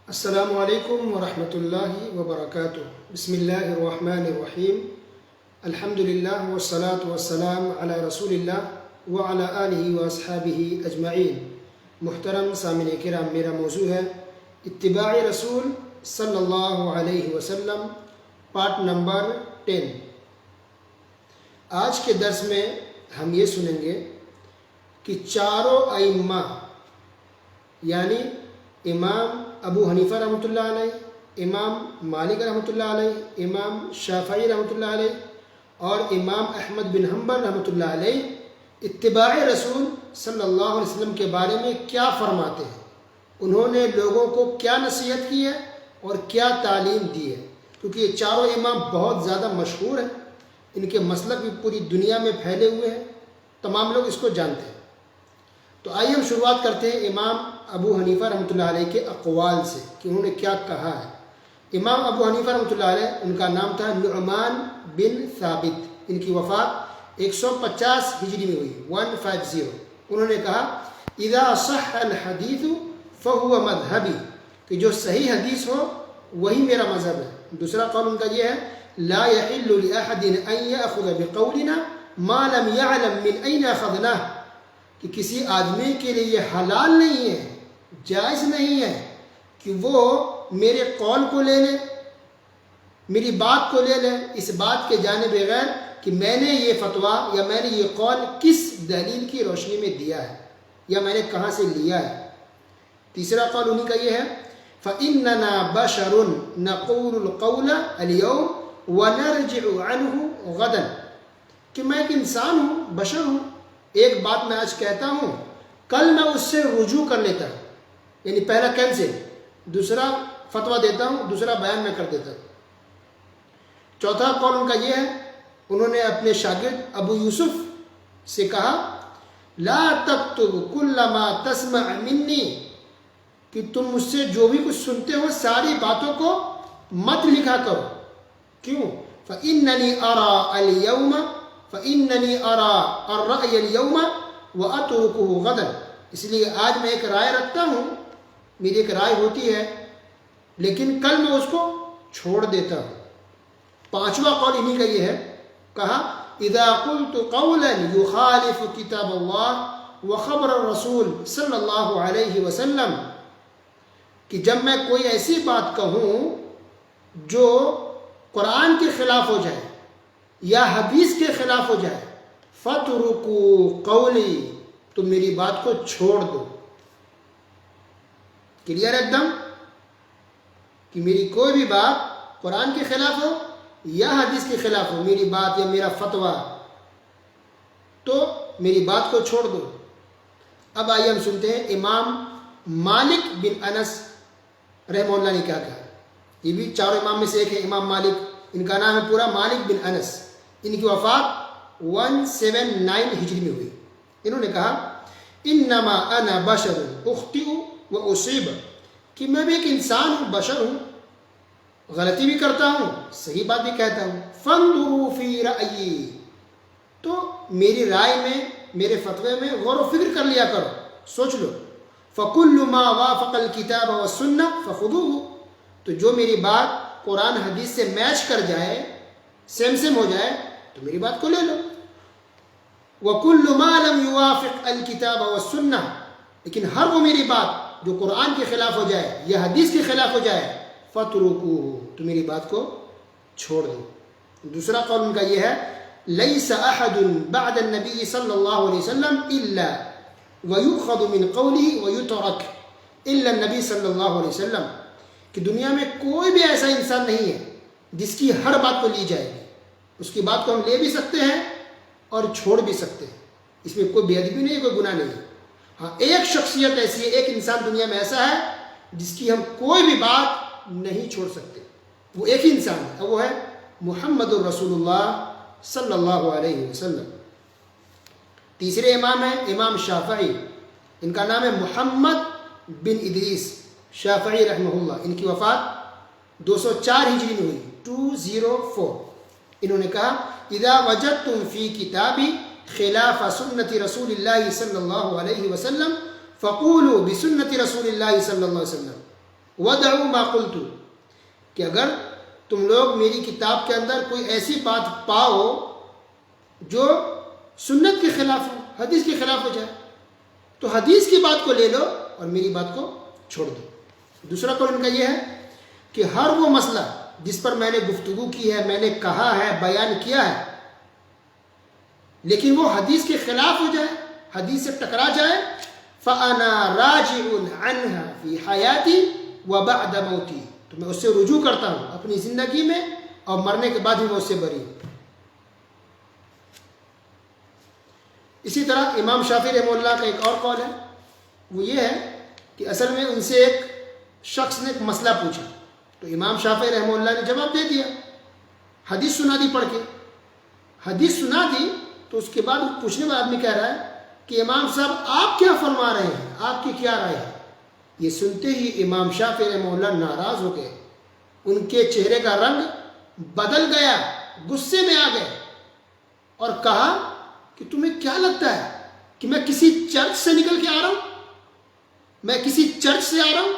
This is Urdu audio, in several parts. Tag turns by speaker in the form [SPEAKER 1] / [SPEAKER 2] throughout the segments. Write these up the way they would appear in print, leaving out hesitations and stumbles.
[SPEAKER 1] السلام علیکم ورحمۃ اللہ وبرکاتہ۔ بسم اللہ الرحمن الرحیم۔ الحمد للہ والصلاة والسلام علی رسول اللہ وعلی آلہ واصحابہ اجمعین۔ محترم سامعین کرام، میرا موضوع ہے اتباع رسول صلی اللہ علیہ وسلم، پارٹ نمبر 10۔ آج کے درس میں ہم یہ سنیں گے کہ چاروں ائمہ یعنی امام ابو حنیفہ رحمۃ اللہ علیہ، امام مالک رحمۃ اللہ علیہ، امام شافعی رحمۃ اللہ علیہ اور امام احمد بن حنبل رحمۃ اللہ علیہ اتباع رسول صلی اللہ علیہ وسلم کے بارے میں کیا فرماتے ہیں، انہوں نے لوگوں کو کیا نصیحت کی ہے اور کیا تعلیم دی ہے، کیونکہ یہ چاروں امام بہت زیادہ مشہور ہیں، ان کے مسلک بھی پوری دنیا میں پھیلے ہوئے ہیں، تمام لوگ اس کو جانتے ہیں۔ تو آئیے ہم شروعات کرتے ہیں امام ابو حنیفہ رحمۃ اللہ علیہ کے اقوال سے کہ انہوں نے کیا کہا ہے۔ امام ابو حنیفہ رحمۃ اللہ علیہ، ان کا نام تھا نعمان بن ثابت، ان کی وفات 150 ہجری میں ہوئی، 150۔ انہوں نے کہا اذا صح الحدیث فهو مذہبی، کہ جو صحیح حدیث ہو وہی میرا مذہب ہے۔ دوسرا قول ان کا یہ ہے لا يحل لأحد ان يأخذ بقولنا ما لم يعلم من اين اخذناه، کہ کسی آدمی کے لیے یہ حلال نہیں ہے، جائز نہیں ہے کہ وہ میرے قول کو لے لے، میری بات کو لے لے، اس بات کے جانے بغیر کہ میں نے یہ فتویٰ یا میں نے یہ قول کس دلیل کی روشنی میں دیا ہے یا میں نے کہاں سے لیا ہے۔ تیسرا قول انہی کا یہ ہے فَإِنَّنَا بَشَرٌ نَقُولُ الْقَوْلَ الْيَوْمَ وَنَرْجِعُ عَنْهُ غَدًا، کہ میں ایک انسان ہوں، بشر ہوں، ایک بات میں آج کہتا ہوں، کل میں اس سے رجوع کر لیتا ہوں، یعنی پہلا کینسل، دوسرا فتویٰ دیتا ہوں، دوسرا بیان میں کر دیتا ہوں۔ چوتھا قول ان کا یہ ہے، انہوں نے اپنے شاگرد ابو یوسف سے کہا لا تکتب کل ما تسمع منی، کہ تم مجھ سے جو بھی کچھ سنتے ہو ساری باتوں کو مت لکھا کرو۔ کیوں؟ فإننی أرى اليوم فإننی أرى الرأي اليوم وأتركه غدا، اس لیے آج میں ایک رائے رکھتا ہوں، میری ایک رائے ہوتی ہے لیکن کل میں اس کو چھوڑ دیتا ہوں۔ پانچواں قول انہی کا یہ ہے، کہا اذا قلت قولا يخالف کتاب اللہ وخبر الرسول صلی اللہ علیہ وسلم، کہ جب میں کوئی ایسی بات کہوں جو قرآن کے خلاف ہو جائے یا حدیث کے خلاف ہو جائے فَاتْرُكُوا قَوْلِي، تو میری بات کو چھوڑ دو۔ کلیئر ایک دم کہ میری کوئی بھی بات قرآن کے خلاف ہو یا حدیث کے خلاف ہو، میری بات یا میرا فتویٰ، تو میری بات کو چھوڑ دو۔ اب آئیے ہم سنتے ہیں امام مالک بن انس رحمہ اللہ نے کیا کہا۔ یہ بھی چاروں امام میں سے ایک ہے، امام مالک، ان کا نام ہے پورا مالک بن انس، ان کی وفات 179 ہجری میں ہوئی۔ انہوں نے کہا انما انا بشر اخطئ و اصیب، کہ میں بھی ایک انسان ہوں، بشر ہوں، غلطی بھی کرتا ہوں، صحیح بات بھی کہتا ہوں۔ فانظروا فی رأیی، تو میری رائے میں، میرے فتوے میں غور و فکر کر لیا کرو، سوچ لو۔ فکل ما وافق الکتاب والسنہ فخذوہ، تو جو میری بات قرآن حدیث سے میچ کر جائے، سیم سیم ہو جائے، تو میری بات کو لے لو۔ وَكُلُّ مَا لَمْ يُوَافِقْ الْكِتَابَ وَالسُّنَّةِ، لیکن ہر وہ میری بات جو قرآن کے خلاف ہو جائے یا حدیث کے خلاف ہو جائے فَاتْرُكُوهُ، تو میری بات کو چھوڑ دو۔ دوسرا قول ان کا یہ ہے لَيْسَ أَحَدٌ بَعْدَ النَّبِيِّ صلی اللہ علیہ وسلم إِلَّا وَيُؤْخَذُ مِنْ قَوْلِهِ وَيُتْرَكُ إِلَّا النَّبِيِّ صلی اللہ علیہ وسلم، کہ دنیا میں کوئی بھی ایسا انسان نہیں ہے جس کی ہر بات کو لی جائے گی، اس کی بات کو ہم لے بھی سکتے ہیں اور چھوڑ بھی سکتے ہیں، اس میں کوئی بے ادبی نہیں ہے، کوئی گناہ نہیں ہے۔ ہاں، ایک شخصیت ایسی ہے، ایک انسان دنیا میں ایسا ہے جس کی ہم کوئی بھی بات نہیں چھوڑ سکتے، وہ ایک ہی انسان ہے، وہ ہے محمد الرسول اللہ صلی اللہ علیہ وسلم۔ تیسرے امام ہیں امام شافعی، ان کا نام ہے محمد بن ادریس شافعی رحمہ اللہ، ان کی وفات 204 ہجری میں ہوئی، 204۔ انہوں نے کہا اذا وجدتم فی کتابی خلاف سنت رسول اللہ صلی اللہ علیہ وسلم فقولوا بسنت رسول اللہ صلی اللہ علیہ وسلم، وَدَعُوا مَا قُلْتُ، کہ اگر تم لوگ میری کتاب کے اندر کوئی ایسی بات پاؤ جو سنت کے خلاف ہو، حدیث کے خلاف ہو جائے، تو حدیث کی بات کو لے لو اور میری بات کو چھوڑ دو۔ دوسرا قول ان کا یہ ہے کہ ہر وہ مسئلہ جس پر میں نے گفتگو کی ہے، میں نے کہا ہے، بیان کیا ہے، لیکن وہ حدیث کے خلاف ہو جائے، حدیث سے ٹکرا جائے، فَأَنَا رَاجِعٌ عَنْهَا فِي حَيَاتِي وَبَعْدَ مَوْتِي، تو میں اس سے رجوع کرتا ہوں اپنی زندگی میں اور مرنے کے بعد بھی میں اس سے بری ہوں۔ اسی طرح امام شافعی رحمہ اللہ کا ایک اور قول ہے، وہ یہ ہے کہ اصل میں ان سے ایک شخص نے ایک مسئلہ پوچھا، تو امام شافعی رحمہ اللہ نے جواب دے دیا، حدیث سنا دی پڑھ کے، حدیث سنا دی، تو اس کے بعد پوچھنے والا آدمی کہہ رہا ہے کہ امام صاحب آپ کیا فرما رہے ہیں، آپ کی کیا رائے ہے؟ یہ سنتے ہی امام شافعی رحمہ اللہ ناراض ہو گئے، ان کے چہرے کا رنگ بدل گیا، غصے میں آ گئے اور کہا کہ تمہیں کیا لگتا ہے کہ میں کسی چرچ سے نکل کے آ رہا ہوں؟ میں کسی چرچ سے آ رہا ہوں؟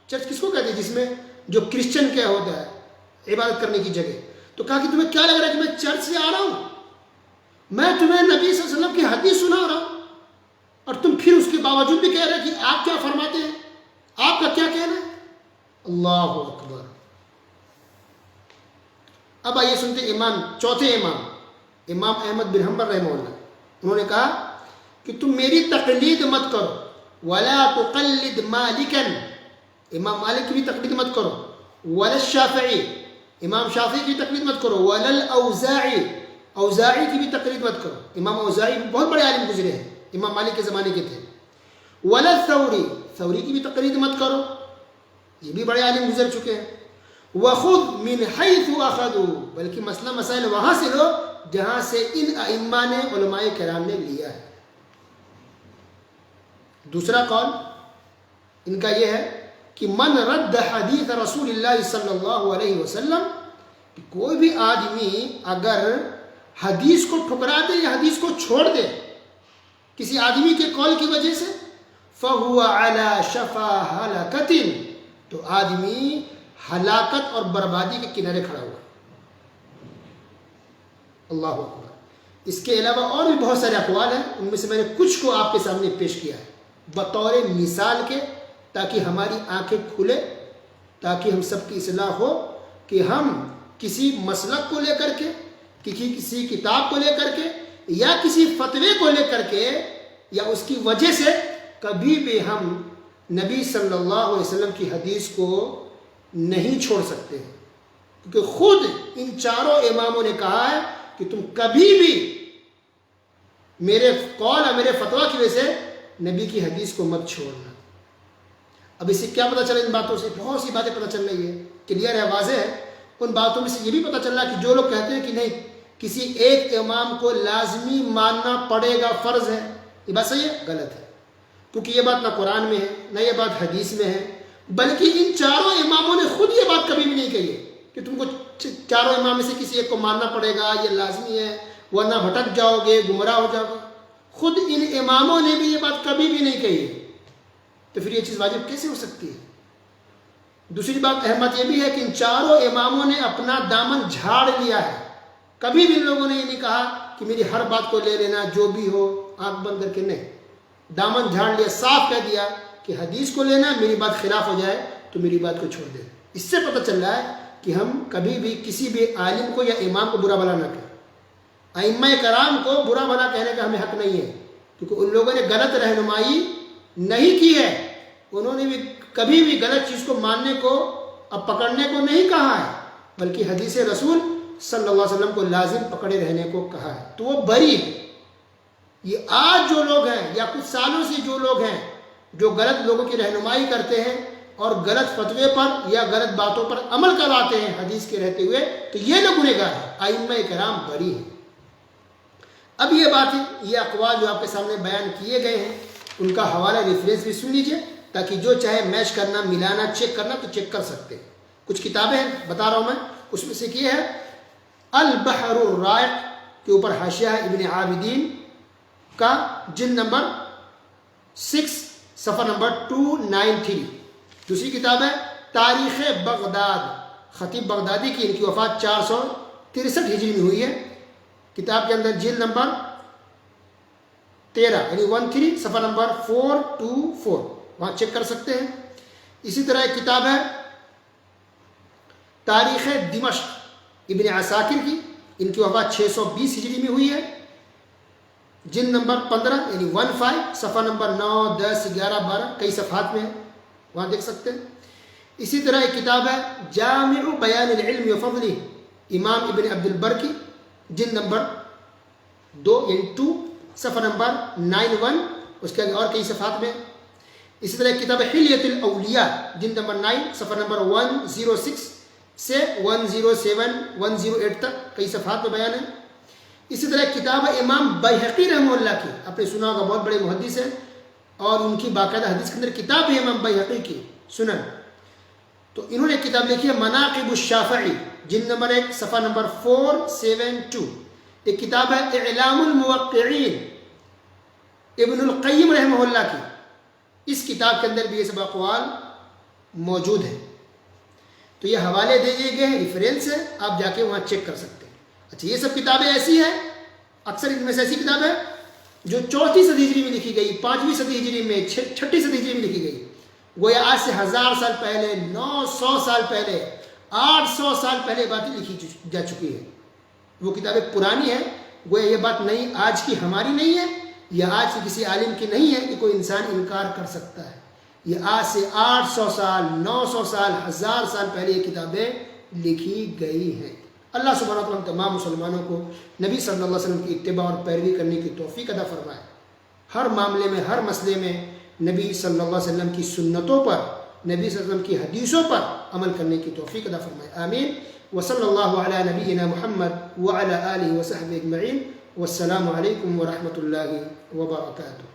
[SPEAKER 1] چرچ کس کو کہتے ہیں؟ جس میں جو کرسچن کیا ہوتا ہے عبادت کرنے کی جگہ۔ تو کہا کہ تمہیں کیا لگ رہا ہے کہ میں چرچ سے آ رہا ہوں؟ میں تمہیں نبی صلی اللہ علیہ وسلم کی حدیث سنا رہا ہوں اور تم پھر اس کے باوجود بھی کہہ رہے کہ آپ کیا فرماتے ہیں، آپ کا کیا کہنا ہے؟ اللہ اکبر۔ اب آئیے سنتے چوتھے امام احمد بن حنبل رحمہ اللہ، انہوں نے کہا کہ تم میری تقلید مت کرو، ولا تقلد مالکا، امام مالک کی بھی تقلید مت کرو، ولا الشافعی، امام شافعی کی تقلید مت کرو، ولا الاوزاعی، اوزاعی کی بھی تقلید مت کرو، امام اوزاعی بہت بڑے عالم گزرے ہیں، امام مالک کے زمانے کے تھے، ولا الثوری، ثوری کی بھی تقلید مت کرو، یہ بھی بڑے عالم گزر چکے ہیں، وَخُذْ مِنْ حَيْثُ أَخَذُوا، بلکہ مسئلہ مسائل وہاں سے لو جہاں سے ان ائمہ نے، علماء کرام نے لیا ہے۔ دوسرا قول ان کا یہ ہے کہ من رد حدیث رسول اللہ صلی اللہ علیہ وسلم، کہ کوئی بھی آدمی اگر حدیث کو ٹھکرا دے یا حدیث کو چھوڑ دے کسی آدمی کے قول کی وجہ سے، فَهُوَ عَلَى شَفَا هَلَكَةٍ، تو آدمی ہلاکت اور بربادی کے کنارے کھڑا ہوا۔ اللہ اکبر۔ اس کے علاوہ اور بھی بہت سارے اقوال ہیں، ان میں سے میں نے کچھ کو آپ کے سامنے پیش کیا ہے بطور مثال کے، تاکہ ہماری آنکھیں کھلے، تاکہ ہم سب کی اصلاح ہو کہ ہم کسی مسلک کو لے کر کے، کسی کتاب کو لے کر کے، یا کسی فتوے کو لے کر کے، یا اس کی وجہ سے کبھی بھی ہم نبی صلی اللہ علیہ وسلم کی حدیث کو نہیں چھوڑ سکتے ہیں، کیونکہ خود ان چاروں اماموں نے کہا ہے کہ تم کبھی بھی میرے قول اور میرے فتویٰ کی وجہ سے نبی کی حدیث کو مت چھوڑنا۔ اب اس سے کیا پتہ چلا؟ ان باتوں سے بہت سی باتیں پتہ چل رہی ہے، کلیئر ہے، واضح ہے۔ ان باتوں میں سے یہ بھی پتہ چل رہا ہے کہ جو لوگ کہتے ہیں کہ نہیں کسی ایک امام کو لازمی ماننا پڑے گا، فرض ہے، یہ بات صحیح ہے؟ غلط ہے، کیونکہ یہ بات نہ قرآن میں ہے نہ یہ بات حدیث میں ہے، بلکہ ان چاروں اماموں نے خود یہ بات کبھی بھی نہیں کہی ہے کہ تم کو چاروں امام میں سے کسی ایک کو ماننا پڑے گا، یہ لازمی ہے، ورنہ بھٹک جاؤ گے، گمراہ ہو جاؤ گے۔ خود ان اماموں نے بھی یہ بات کبھی بھی نہیں کہی ہے، تو پھر یہ چیز واجب کیسے ہو سکتی ہے؟ دوسری بات اہمیت یہ بھی ہے کہ ان چاروں اماموں نے اپنا دامن جھاڑ لیا ہے، کبھی بھی ان لوگوں نے یہ نہیں کہا کہ میری ہر بات کو لے لینا، جو بھی ہو آنکھ بند کر کے، نہیں، دامن جھاڑ لیا، صاف کہہ دیا کہ حدیث کو لینا، میری بات خلاف ہو جائے تو میری بات کو چھوڑ دے۔ اس سے پتہ چل رہا ہے کہ ہم کبھی بھی کسی بھی عالم کو یا امام کو برا بھلا نہ کہیں، ائمہ کرام کو برا بھلا کہنے کا ہمیں حق نہیں ہے، کیونکہ ان لوگوں نے غلط رہنمائی نہیں کی ہے، انہوں نے بھی کبھی بھی غلط چیز کو ماننے کو، اب پکڑنے کو نہیں کہا ہے، بلکہ حدیث رسول صلی اللہ علیہ وسلم کو لازم پکڑے رہنے کو کہا ہے، تو وہ بری ہے۔ یہ آج جو لوگ ہیں یا کچھ سالوں سے جو لوگ ہیں جو غلط لوگوں کی رہنمائی کرتے ہیں اور غلط فتوے پر یا غلط باتوں پر عمل کرواتے ہیں حدیث کے رہتے ہوئے، تو یہ لوگ گنہگار ہیں، ائمہ کرام بری ہیں۔ اب یہ باتیں، یہ اقوال جو آپ کے سامنے بیان کیے گئے ہیں، ان کا حوالہ ریفرنس بھی سن لیجئے، تاکہ جو چاہے میچ کرنا، ملانا، چیک کرنا تو چیک کر سکتے ہیں۔ کچھ کتابیں ہیں بتا رہا ہوں میں، اس میں سے یہ ہے البحر الرائق کے اوپر حاشیہ ہے ابن عابدین کا، جلد نمبر 6 صفحہ نمبر 293۔ دوسری کتاب ہے تاریخ بغداد، خطیب بغدادی کی، ان کی وفات 463 ہجری میں ہوئی ہے. کتاب کے اندر جلد نمبر 13 یعنی 13 صفحہ نمبر 424 وہاں چیک کر سکتے ہیں. اسی طرح ایک کتاب ہے تاریخ دمشق ابن عساکر کی، ان کی وفات 620 ہجری میں ہوئی ہے. جلد نمبر 15 یعنی 15 صفحہ نمبر 9 10 11 12 کئی صفحات میں ہے، وہاں دیکھ سکتے ہیں. اسی طرح ایک کتاب ہے جامع بیان العلم و فضلہ امام ابن عبد البر کی، جلد نمبر 2 یعنی 2 صفحہ نمبر 91 اس کے اور کئی صفحات میں. اسی طرح ایک کتاب ہے حلیۃ الاولیاء جلد نمبر 9 صفحہ نمبر 106 سے 107 108 تک کئی صفحات میں بیان ہے. اسی طرح ایک کتاب ہے امام بیہقی رحمہ اللہ کی، آپ نے سنا ہوگا، بہت بڑے محدث ہیں اور ان کی باقاعدہ حدیث کے اندر کتاب ہے امام بیہقی کی سنن. تو انہوں نے ایک کتاب لکھی ہے مناقب الشافعی جلد نمبر 1 صفحہ نمبر 472. ایک کتاب ہے اعلام الموقعین ابن القیم رحمہ اللہ کی، اس کتاب کے اندر بھی یہ سب اقوال موجود ہیں. تو یہ حوالے دے دیے گئے ہیں، ریفرنس ہے، آپ جا کے وہاں چیک کر سکتے ہیں. اچھا یہ سب کتابیں ایسی ہیں، اکثر ان میں سے ایسی کتاب ہے جو 4 صدی ہجری میں لکھی گئی، 5ویں صدی ہجری میں، 6 صدی ہجری میں لکھی گئی. گویا آج سے 1000 سال پہلے، 900 سال پہلے، 800 سال پہلے باتیں لکھی جا چکی ہے. وہ کتابیں پرانی ہیں. گویا یہ بات نہیں آج کی ہماری نہیں ہے، یہ آج کی کسی عالم کی نہیں ہے کہ کوئی انسان انکار کر سکتا ہے. یہ آج سے 800 سال، 900 سال، 1000 سال پہلے یہ کتابیں لکھی گئی ہیں. اللہ سبحانہ و تعالیٰ تمام مسلمانوں کو نبی صلی اللہ علیہ وسلم کی اتباع اور پیروی کرنے کی توفیق عطا فرمائے. ہر معاملے میں، ہر مسئلے میں نبی صلی اللہ علیہ وسلم کی سنتوں پر، نبی صلی اللہ علیہ وسلم کی حدیثوں پر عمل کرنے کی توفیق عطا فرمائے. آمین. وصلی اللہ علی نبینا محمد وعلی آلہ وصحبہ اجمعین. والسلام علیکم ورحمۃ اللہ وبرکاتہ.